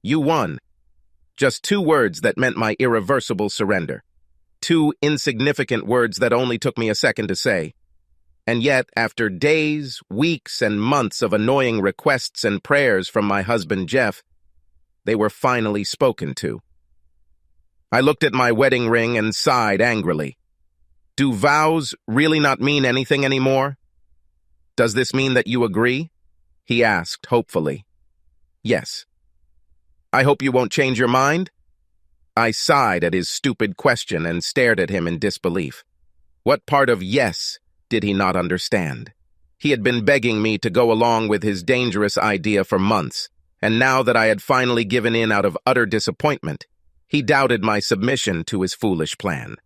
You won. Just 2 words that meant my irreversible surrender. 2 insignificant words that only took me a second to say. And yet, after days, weeks, and months of annoying requests and prayers from my husband Jeff, they were finally spoken to. I looked at my wedding ring and sighed angrily. Do vows really not mean anything anymore? Does this mean that you agree? He asked, hopefully. Yes. I hope you won't change your mind? I sighed at his stupid question and stared at him in disbelief. What part of yes did he not understand? He had been begging me to go along with his dangerous idea for months, and now that I had finally given in out of utter disappointment, he doubted my submission to his foolish plan.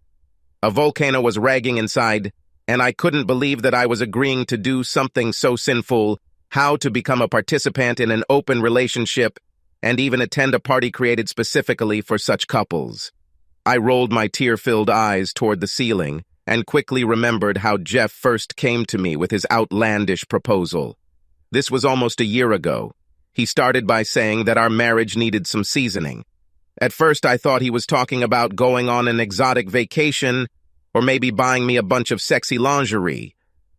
A volcano was raging inside, and I couldn't believe that I was agreeing to do something so sinful, how to become a participant in an open relationship, and even attend a party created specifically for such couples. I rolled my tear-filled eyes toward the ceiling and quickly remembered how Jeff first came to me with his outlandish proposal. This was almost a year ago. He started by saying that our marriage needed some seasoning. At first, I thought he was talking about going on an exotic vacation or maybe buying me a bunch of sexy lingerie.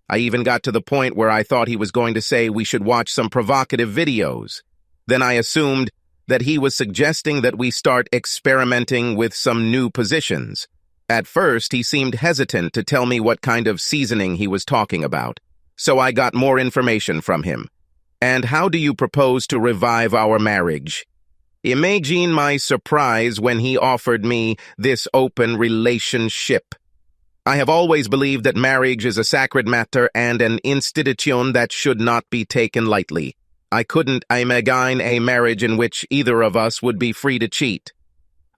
I even got to the point where I thought he was going to say we should watch some provocative videos. Then I assumed that he was suggesting that we start experimenting with some new positions. At first, he seemed hesitant to tell me what kind of seasoning he was talking about, so I got more information from him. And how do you propose to revive our marriage? Imagine my surprise when he offered me this open relationship. I have always believed that marriage is a sacred matter and an institution that should not be taken lightly. I couldn't imagine a marriage in which either of us would be free to cheat.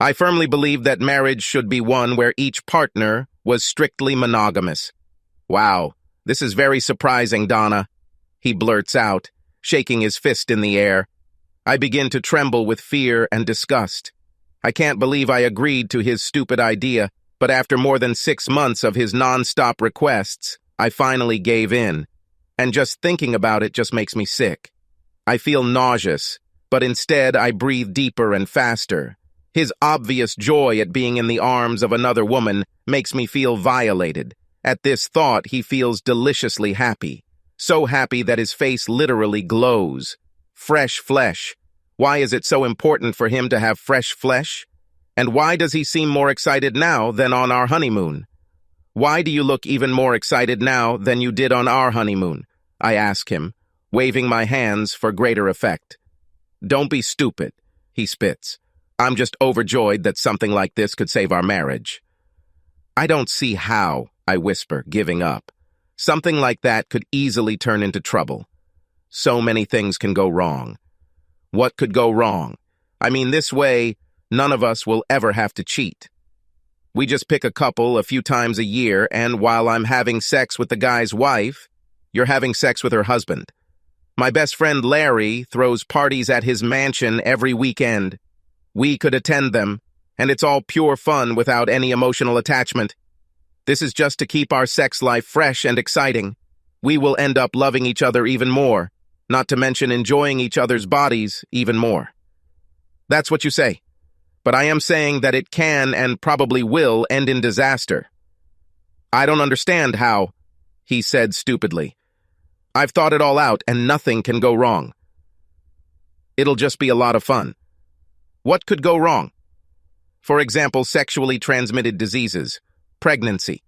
I firmly believe that marriage should be one where each partner was strictly monogamous. Wow, this is very surprising, Donna, he blurts out, shaking his fist in the air. I begin to tremble with fear and disgust. I can't believe I agreed to his stupid idea, but after more than 6 months of his non-stop requests, I finally gave in. And just thinking about it just makes me sick. I feel nauseous, but instead I breathe deeper and faster. His obvious joy at being in the arms of another woman makes me feel violated. At this thought, he feels deliciously happy. So happy that his face literally glows. Fresh flesh. Why is it so important for him to have fresh flesh? And why does he seem more excited now than on our honeymoon? Why do you look even more excited now than you did on our honeymoon? I ask him, waving my hands for greater effect. Don't be stupid, he spits. I'm just overjoyed that something like this could save our marriage. I don't see how, I whisper, giving up. Something like that could easily turn into trouble. So many things can go wrong. What could go wrong? I mean, this way, none of us will ever have to cheat. We just pick a couple a few times a year, and while I'm having sex with the guy's wife, you're having sex with her husband. My best friend Larry throws parties at his mansion every weekend. We could attend them, and it's all pure fun without any emotional attachment. This is just to keep our sex life fresh and exciting. We will end up loving each other even more, not to mention enjoying each other's bodies even more. That's what you say. But I am saying that it can and probably will end in disaster. I don't understand how, he said stupidly. I've thought it all out and nothing can go wrong. It'll just be a lot of fun. What could go wrong? For example, sexually transmitted diseases, pregnancy.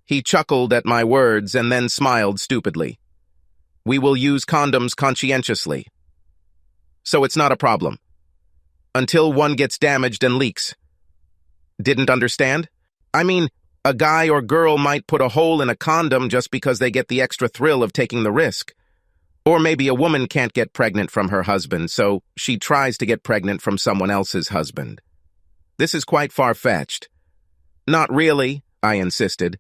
He chuckled at my words and then smiled stupidly. We will use condoms conscientiously. So it's not a problem. Until one gets damaged and leaks. Didn't understand? I mean, a guy or girl might put a hole in a condom just because they get the extra thrill of taking the risk. Or maybe a woman can't get pregnant from her husband, so she tries to get pregnant from someone else's husband. This is quite far-fetched. Not really, I insisted.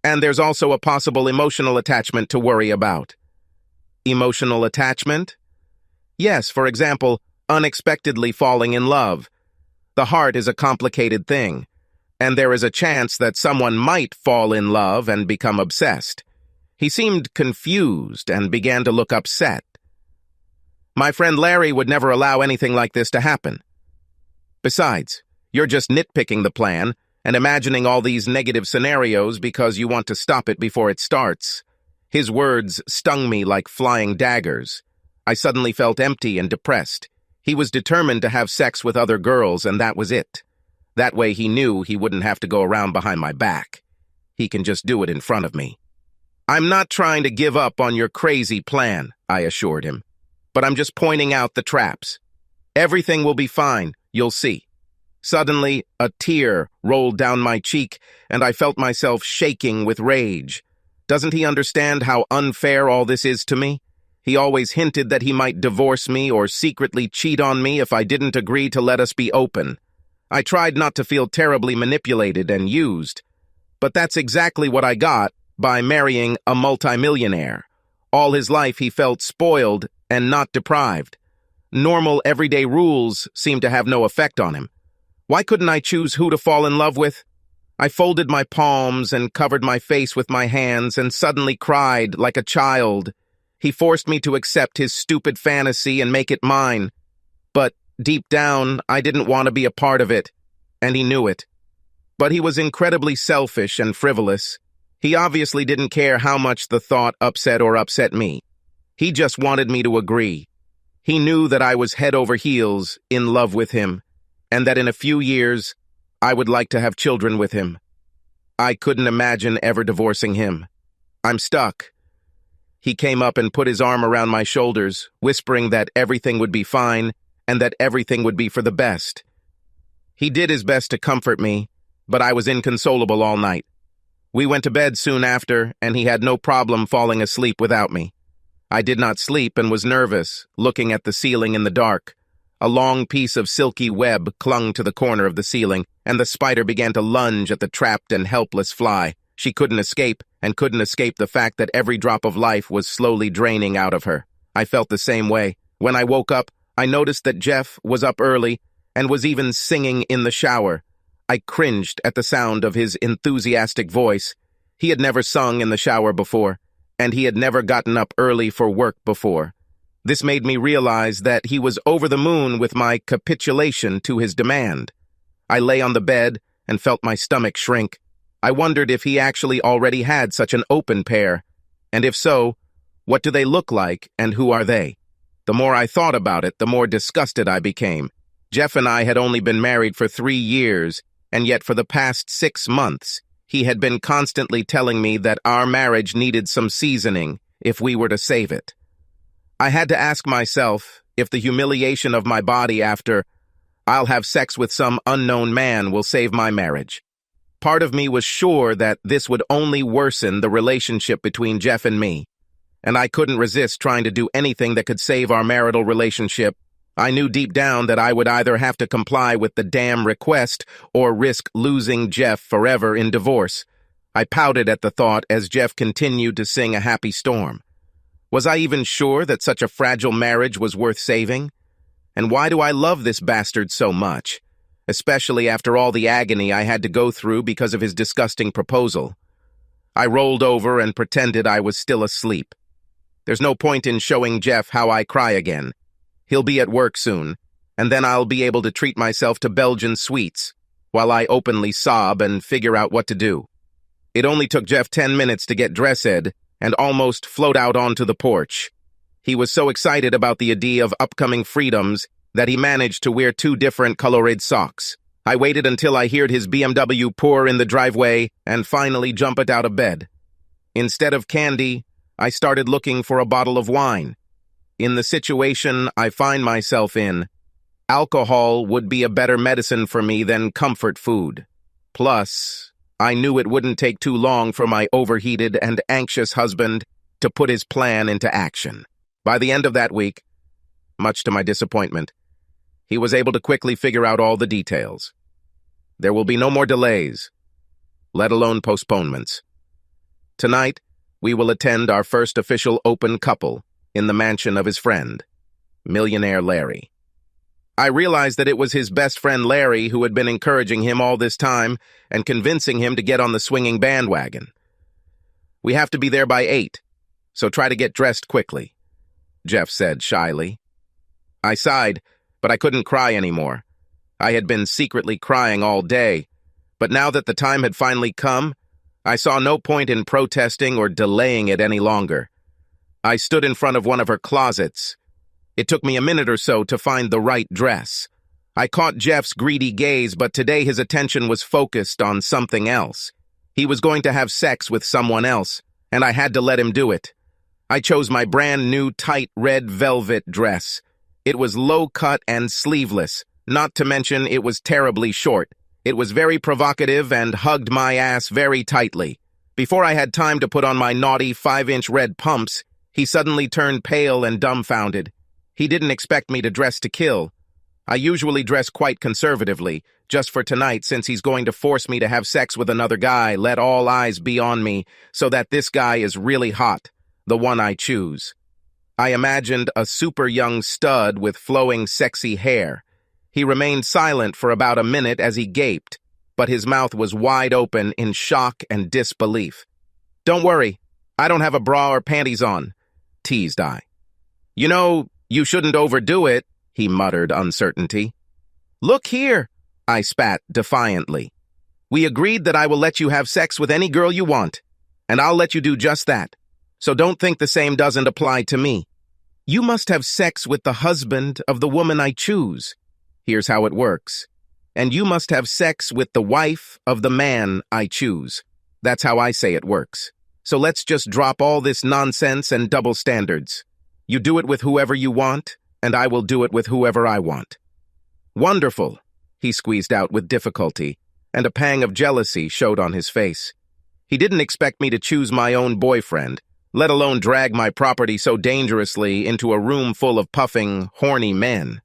And there's also a possible emotional attachment to worry about. Emotional attachment? Yes, for example, unexpectedly falling in love. The heart is a complicated thing, and there is a chance that someone might fall in love and become obsessed. He seemed confused and began to look upset. My friend Larry would never allow anything like this to happen. Besides, you're just nitpicking the plan and imagining all these negative scenarios because you want to stop it before it starts. His words stung me like flying daggers. I suddenly felt empty and depressed. He was determined to have sex with other girls, and that was it. That way he knew he wouldn't have to go around behind my back. He can just do it in front of me. I'm not trying to give up on your crazy plan, I assured him, but I'm just pointing out the traps. Everything will be fine, you'll see. Suddenly, a tear rolled down my cheek, and I felt myself shaking with rage. Doesn't he understand how unfair all this is to me? He always hinted that he might divorce me or secretly cheat on me if I didn't agree to let us be open. I tried not to feel terribly manipulated and used, but that's exactly what I got by marrying a multimillionaire. All his life he felt spoiled and not deprived. Normal, everyday rules seemed to have no effect on him. Why couldn't I choose who to fall in love with? I folded my palms and covered my face with my hands and suddenly cried like a child. He forced me to accept his stupid fantasy and make it mine. But deep down, I didn't want to be a part of it, and he knew it. But he was incredibly selfish and frivolous. He obviously didn't care how much the thought upset me. He just wanted me to agree. He knew that I was head over heels in love with him, and that in a few years, I would like to have children with him. I couldn't imagine ever divorcing him. I'm stuck. He came up and put his arm around my shoulders, whispering that everything would be fine and that everything would be for the best. He did his best to comfort me, but I was inconsolable all night. We went to bed soon after, and he had no problem falling asleep without me. I did not sleep and was nervous, looking at the ceiling in the dark. A long piece of silky web clung to the corner of the ceiling, and the spider began to lunge at the trapped and helpless fly. She couldn't escape, and couldn't escape the fact that every drop of life was slowly draining out of her. I felt the same way. When I woke up, I noticed that Jeff was up early and was even singing in the shower. I cringed at the sound of his enthusiastic voice. He had never sung in the shower before, and he had never gotten up early for work before. This made me realize that he was over the moon with my capitulation to his demand. I lay on the bed and felt my stomach shrink. I wondered if he actually already had such an open pair, and if so, what do they look like and who are they? The more I thought about it, the more disgusted I became. Jeff and I had only been married for 3 years, and yet for the past 6 months, he had been constantly telling me that our marriage needed some seasoning if we were to save it. I had to ask myself if the humiliation of my body after I'll have sex with some unknown man will save my marriage. Part of me was sure that this would only worsen the relationship between Jeff and me, and I couldn't resist trying to do anything that could save our marital relationship. I knew deep down that I would either have to comply with the damn request or risk losing Jeff forever in divorce. I pouted at the thought as Jeff continued to sing A Happy Storm. Was I even sure that such a fragile marriage was worth saving? And why do I love this bastard so much? Especially after all the agony I had to go through because of his disgusting proposal. I rolled over and pretended I was still asleep. There's no point in showing Jeff how I cry again. He'll be at work soon, and then I'll be able to treat myself to Belgian sweets, while I openly sob and figure out what to do. It only took Jeff 10 minutes to get dressed and almost float out onto the porch. He was so excited about the idea of upcoming freedoms that he managed to wear 2 different colored socks. I waited until I heard his BMW pour in the driveway and finally jumped out of bed. Instead of candy, I started looking for a bottle of wine. In the situation I find myself in, alcohol would be a better medicine for me than comfort food. Plus, I knew it wouldn't take too long for my overheated and anxious husband to put his plan into action. By the end of that week, much to my disappointment, he was able to quickly figure out all the details. There will be no more delays, let alone postponements. Tonight, we will attend our first official open couple in the mansion of his friend, millionaire Larry. I realized that it was his best friend Larry who had been encouraging him all this time and convincing him to get on the swinging bandwagon. We have to be there by 8, so try to get dressed quickly, Jeff said shyly. I sighed, but I couldn't cry anymore. I had been secretly crying all day, but now that the time had finally come, I saw no point in protesting or delaying it any longer. I stood in front of one of her closets. It took me a minute or so to find the right dress. I caught Jeff's greedy gaze, but today his attention was focused on something else. He was going to have sex with someone else, and I had to let him do it. I chose my brand new tight red velvet dress. It was low-cut and sleeveless, not to mention it was terribly short. It was very provocative and hugged my ass very tightly. Before I had time to put on my naughty 5-inch red pumps, he suddenly turned pale and dumbfounded. He didn't expect me to dress to kill. I usually dress quite conservatively, just for tonight since he's going to force me to have sex with another guy. Let all eyes be on me, so that this guy is really hot, the one I choose. I imagined a super young stud with flowing sexy hair. He remained silent for about a minute as he gaped, but his mouth was wide open in shock and disbelief. "Don't worry, I don't have a bra or panties on," teased I. "You know, you shouldn't overdo it," he muttered uncertainty. "Look here," I spat defiantly. "We agreed that I will let you have sex with any girl you want, and I'll let you do just that. So don't think the same doesn't apply to me. You must have sex with the husband of the woman I choose. Here's how it works. And you must have sex with the wife of the man I choose. That's how I say it works. So let's just drop all this nonsense and double standards. You do it with whoever you want, and I will do it with whoever I want." "Wonderful," he squeezed out with difficulty, and a pang of jealousy showed on his face. He didn't expect me to choose my own boyfriend, let alone drag my property so dangerously into a room full of puffing, horny men.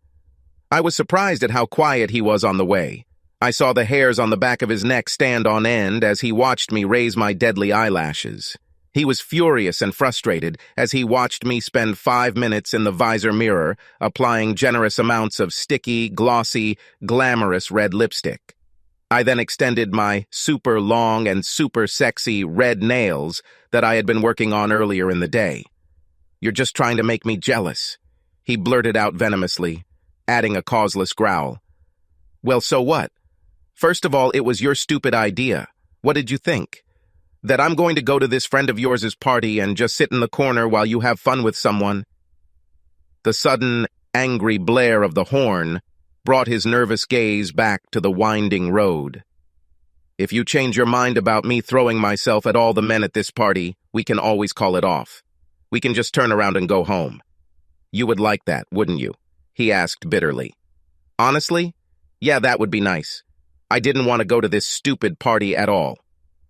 I was surprised at how quiet he was on the way. I saw the hairs on the back of his neck stand on end as he watched me raise my deadly eyelashes. He was furious and frustrated as he watched me spend 5 minutes in the visor mirror, applying generous amounts of sticky, glossy, glamorous red lipstick. I then extended my super long and super sexy red nails that I had been working on earlier in the day. "You're just trying to make me jealous," he blurted out venomously, adding a causeless growl. "Well, so what? First of all, it was your stupid idea. What did you think? That I'm going to go to this friend of yours' party and just sit in the corner while you have fun with someone?" The sudden, angry blare of the horn brought his nervous gaze back to the winding road. "If you change your mind about me throwing myself at all the men at this party, we can always call it off. We can just turn around and go home. You would like that, wouldn't you?" he asked bitterly. "Honestly? Yeah, that would be nice. I didn't want to go to this stupid party at all."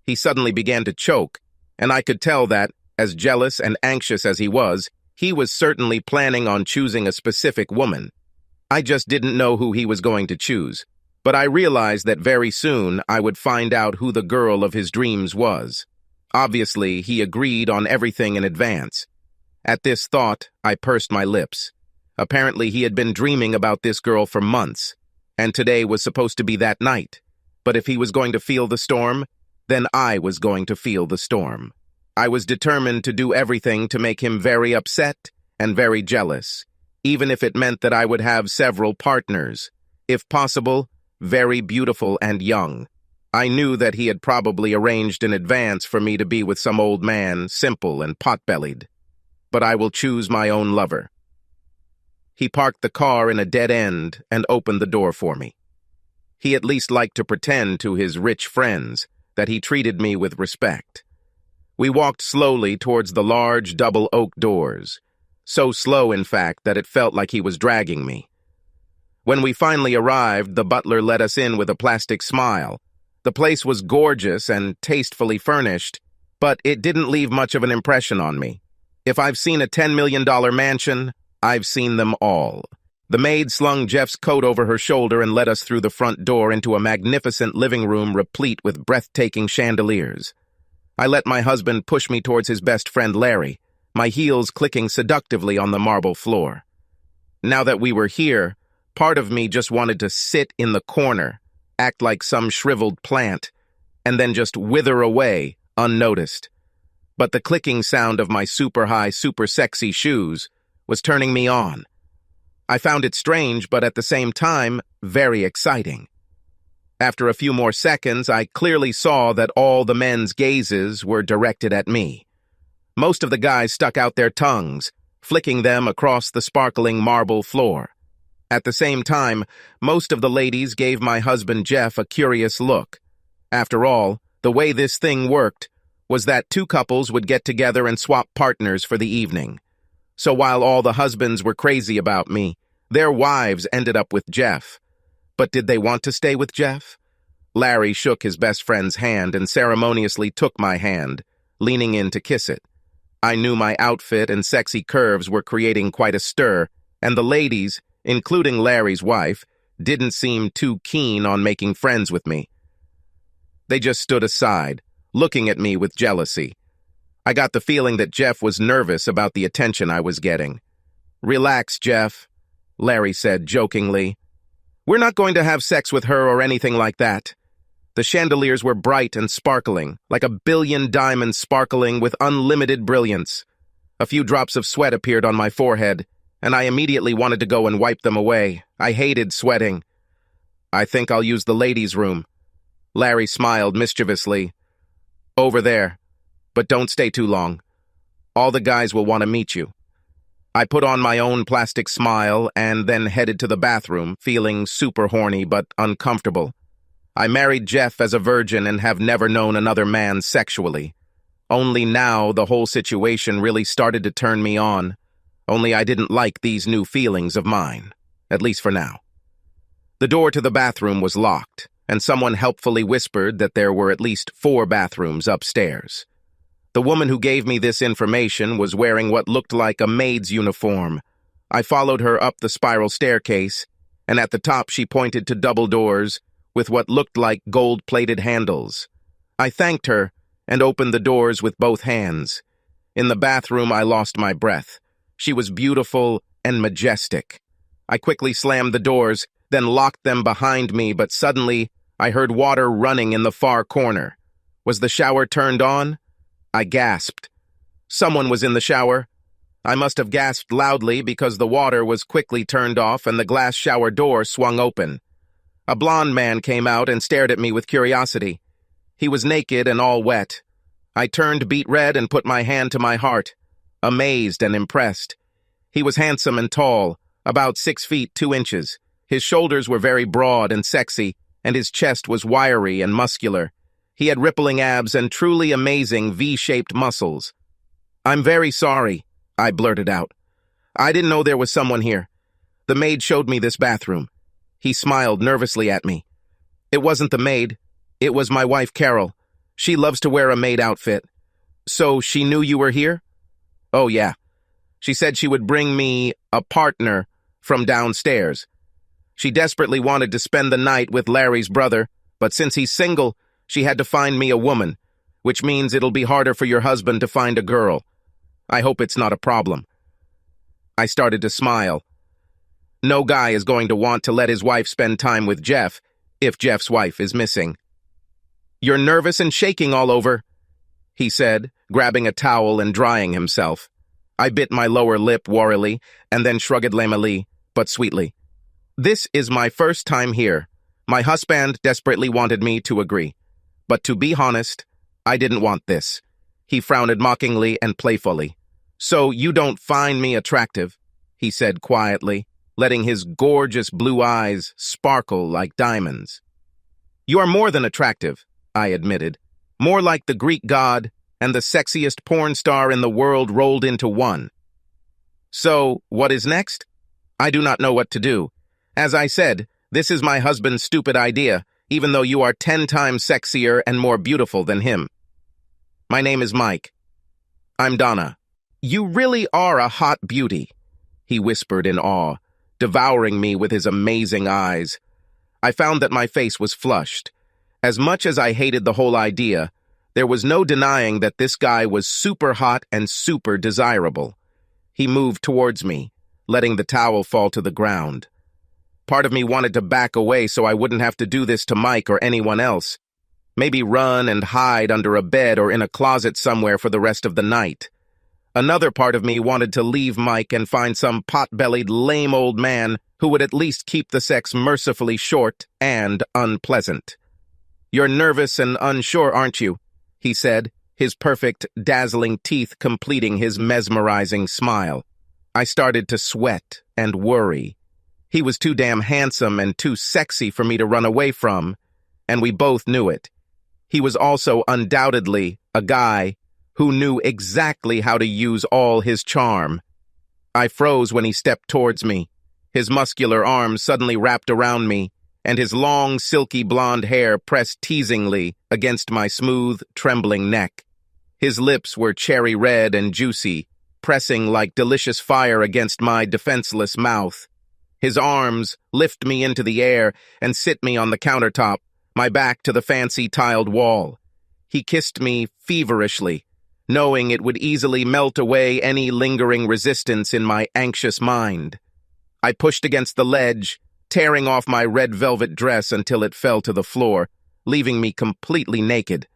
He suddenly began to choke, and I could tell that, as jealous and anxious as he was certainly planning on choosing a specific woman. I just didn't know who he was going to choose, but I realized that very soon I would find out who the girl of his dreams was. Obviously, he agreed on everything in advance. At this thought, I pursed my lips. Apparently, he had been dreaming about this girl for months, and today was supposed to be that night. But if he was going to feel the storm, then I was going to feel the storm. I was determined to do everything to make him very upset and very jealous, even if it meant that I would have several partners, if possible, very beautiful and young. I knew that he had probably arranged in advance for me to be with some old man, simple and pot-bellied. But I will choose my own lover. He parked the car in a dead end and opened the door for me. He at least liked to pretend to his rich friends that he treated me with respect. We walked slowly towards the large double oak doors, so slow, in fact, that it felt like he was dragging me. When we finally arrived, the butler let us in with a plastic smile. The place was gorgeous and tastefully furnished, but it didn't leave much of an impression on me. If I've seen a $10 million mansion, I've seen them all. The maid slung Jeff's coat over her shoulder and led us through the front door into a magnificent living room replete with breathtaking chandeliers. I let my husband push me towards his best friend Larry, my heels clicking seductively on the marble floor. Now that we were here, part of me just wanted to sit in the corner, act like some shriveled plant, and then just wither away, unnoticed. But the clicking sound of my super high, super sexy shoes was turning me on. I found it strange, but at the same time, very exciting. After a few more seconds, I clearly saw that all the men's gazes were directed at me. Most of the guys stuck out their tongues, flicking them across the sparkling marble floor. At the same time, most of the ladies gave my husband Jeff a curious look. After all, the way this thing worked was that two couples would get together and swap partners for the evening. So while all the husbands were crazy about me, their wives ended up with Jeff. But did they want to stay with Jeff? Larry shook his best friend's hand and ceremoniously took my hand, leaning in to kiss it. I knew my outfit and sexy curves were creating quite a stir, and the ladies, including Larry's wife, didn't seem too keen on making friends with me. They just stood aside, looking at me with jealousy. I got the feeling that Jeff was nervous about the attention I was getting. "Relax, Jeff," Larry said jokingly. "We're not going to have sex with her or anything like that." The chandeliers were bright and sparkling, like 1,000,000,000 diamonds sparkling with unlimited brilliance. A few drops of sweat appeared on my forehead, and I immediately wanted to go and wipe them away. I hated sweating. "I think I'll use the ladies' room." Larry smiled mischievously. "Over there. But don't stay too long. All the guys will want to meet you." I put on my own plastic smile and then headed to the bathroom, feeling super horny but uncomfortable. I married Jeff as a virgin and have never known another man sexually. Only now the whole situation really started to turn me on. Only I didn't like these new feelings of mine, at least for now. The door to the bathroom was locked, and someone helpfully whispered that there were at least 4 bathrooms upstairs. The woman who gave me this information was wearing what looked like a maid's uniform. I followed her up the spiral staircase, and at the top she pointed to double doors with what looked like gold-plated handles. I thanked her and opened the doors with both hands. In the bathroom, I lost my breath. She was beautiful and majestic. I quickly slammed the doors, then locked them behind me, but suddenly I heard water running in the far corner. Was the shower turned on? I gasped. Someone was in the shower. I must have gasped loudly because the water was quickly turned off and the glass shower door swung open. A blond man came out and stared at me with curiosity. He was naked and all wet. I turned beet red and put my hand to my heart, amazed and impressed. He was handsome and tall, about 6 feet 2 inches. His shoulders were very broad and sexy, and his chest was wiry and muscular. He had rippling abs and truly amazing V-shaped muscles. "I'm very sorry," I blurted out. "I didn't know there was someone here. The maid showed me this bathroom." He smiled nervously at me. "It wasn't the maid. It was my wife, Carol. She loves to wear a maid outfit." "So she knew you were here?" "Oh, yeah. She said she would bring me a partner from downstairs. She desperately wanted to spend the night with Larry's brother, but since he's single, she had to find me a woman, which means it'll be harder for your husband to find a girl. I hope it's not a problem." I started to smile. No guy is going to want to let his wife spend time with Jeff if Jeff's wife is missing. "You're nervous and shaking all over," he said, grabbing a towel and drying himself. I bit my lower lip warily and then shrugged lamely, but sweetly. "This is my first time here. My husband desperately wanted me to agree. But to be honest, I didn't want this." He frowned mockingly and playfully. "So you don't find me attractive?" he said quietly, letting his gorgeous blue eyes sparkle like diamonds. "You are more than attractive," I admitted. "More like the Greek god and the sexiest porn star in the world rolled into one." "So, what is next?" "I do not know what to do. As I said, this is my husband's stupid idea, even though you are 10 times sexier and more beautiful than him. My name is Mike. I'm Donna." "You really are a hot beauty," he whispered in awe, devouring me with his amazing eyes. I found that my face was flushed. As much as I hated the whole idea, there was no denying that this guy was super hot and super desirable. He moved towards me, letting the towel fall to the ground. Part of me wanted to back away so I wouldn't have to do this to Mike or anyone else. Maybe run and hide under a bed or in a closet somewhere for the rest of the night. Another part of me wanted to leave Mike and find some pot-bellied, lame old man who would at least keep the sex mercifully short and unpleasant. "You're nervous and unsure, aren't you?" he said, his perfect, dazzling teeth completing his mesmerizing smile. I started to sweat and worry. He was too damn handsome and too sexy for me to run away from, and we both knew it. He was also undoubtedly a guy who knew exactly how to use all his charm. I froze when he stepped towards me. His muscular arms suddenly wrapped around me, and his long, silky blonde hair pressed teasingly against my smooth, trembling neck. His lips were cherry red and juicy, pressing like delicious fire against my defenseless mouth. His arms lift me into the air and sit me on the countertop, my back to the fancy tiled wall. He kissed me feverishly, knowing it would easily melt away any lingering resistance in my anxious mind. I pushed against the ledge, tearing off my red velvet dress until it fell to the floor, leaving me completely naked.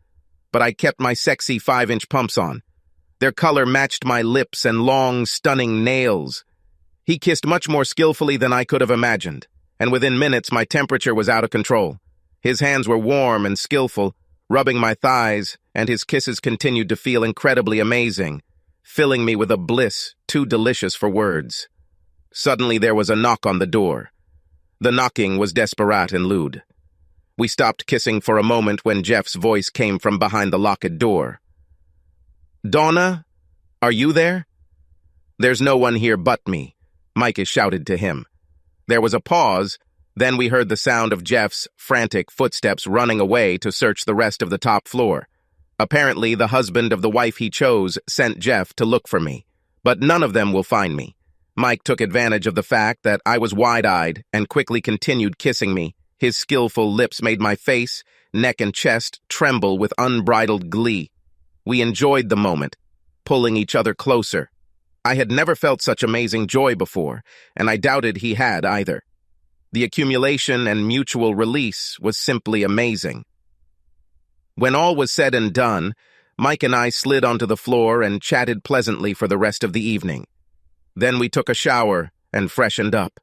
But I kept my sexy 5-inch pumps on. Their color matched my lips and long, stunning nails. He kissed much more skillfully than I could have imagined, and within minutes my temperature was out of control. His hands were warm and skillful, rubbing my thighs, and his kisses continued to feel incredibly amazing, filling me with a bliss too delicious for words. Suddenly there was a knock on the door. The knocking was desperate and lewd. We stopped kissing for a moment when Jeff's voice came from behind the locked door. "Donna, are you there?" "There's no one here but me," Mike shouted to him. There was a pause, then we heard the sound of Jeff's frantic footsteps running away to search the rest of the top floor. Apparently, the husband of the wife he chose sent Jeff to look for me, but none of them will find me. Mike took advantage of the fact that I was wide-eyed and quickly continued kissing me. His skillful lips made my face, neck, and chest tremble with unbridled glee. We enjoyed the moment, pulling each other closer. I had never felt such amazing joy before, and I doubted he had either. The accumulation and mutual release was simply amazing. When all was said and done, Mike and I slid onto the floor and chatted pleasantly for the rest of the evening. Then we took a shower and freshened up.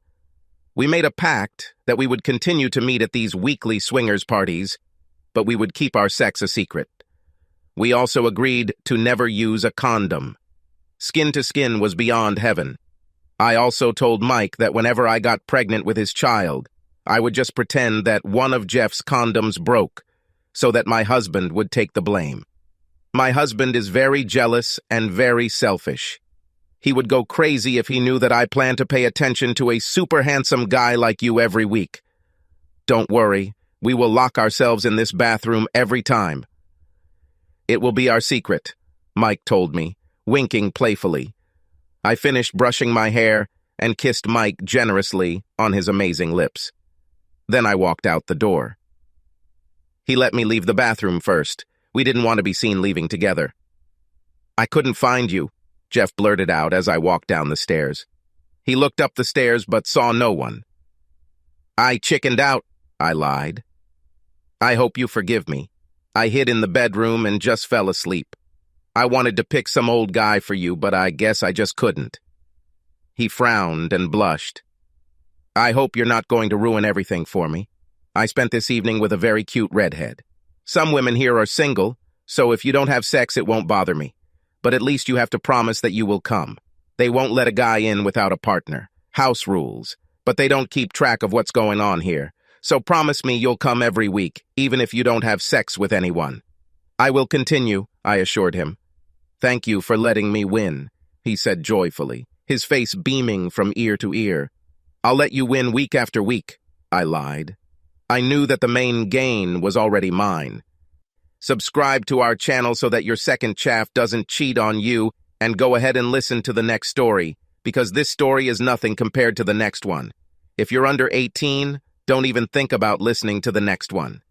We made a pact that we would continue to meet at these weekly swingers parties, but we would keep our sex a secret. We also agreed to never use a condom. Skin to skin was beyond heaven. I also told Mike that whenever I got pregnant with his child, I would just pretend that one of Jeff's condoms broke, so that my husband would take the blame. My husband is very jealous and very selfish. He would go crazy if he knew that I plan to pay attention to a super handsome guy like you every week. Don't worry, we will lock ourselves in this bathroom every time. It will be our secret, Mike told me, winking playfully. I finished brushing my hair and kissed Mike generously on his amazing lips. Then I walked out the door. He let me leave the bathroom first. We didn't want to be seen leaving together. "I couldn't find you," Jeff blurted out as I walked down the stairs. He looked up the stairs but saw no one. "I chickened out," I lied. "I hope you forgive me. I hid in the bedroom and just fell asleep. I wanted to pick some old guy for you, but I guess I just couldn't." He frowned and blushed. "I hope you're not going to ruin everything for me. I spent this evening with a very cute redhead. Some women here are single, so if you don't have sex, it won't bother me. But at least you have to promise that you will come. They won't let a guy in without a partner. House rules. But they don't keep track of what's going on here. So promise me you'll come every week, even if you don't have sex with anyone." "I will continue," I assured him. "Thank you for letting me win," he said joyfully, his face beaming from ear to ear. "I'll let you win week after week," I lied. I knew that the main gain was already mine. Subscribe to our channel so that your second chaff doesn't cheat on you, and go ahead and listen to the next story, because this story is nothing compared to the next one. If you're under 18, don't even think about listening to the next one.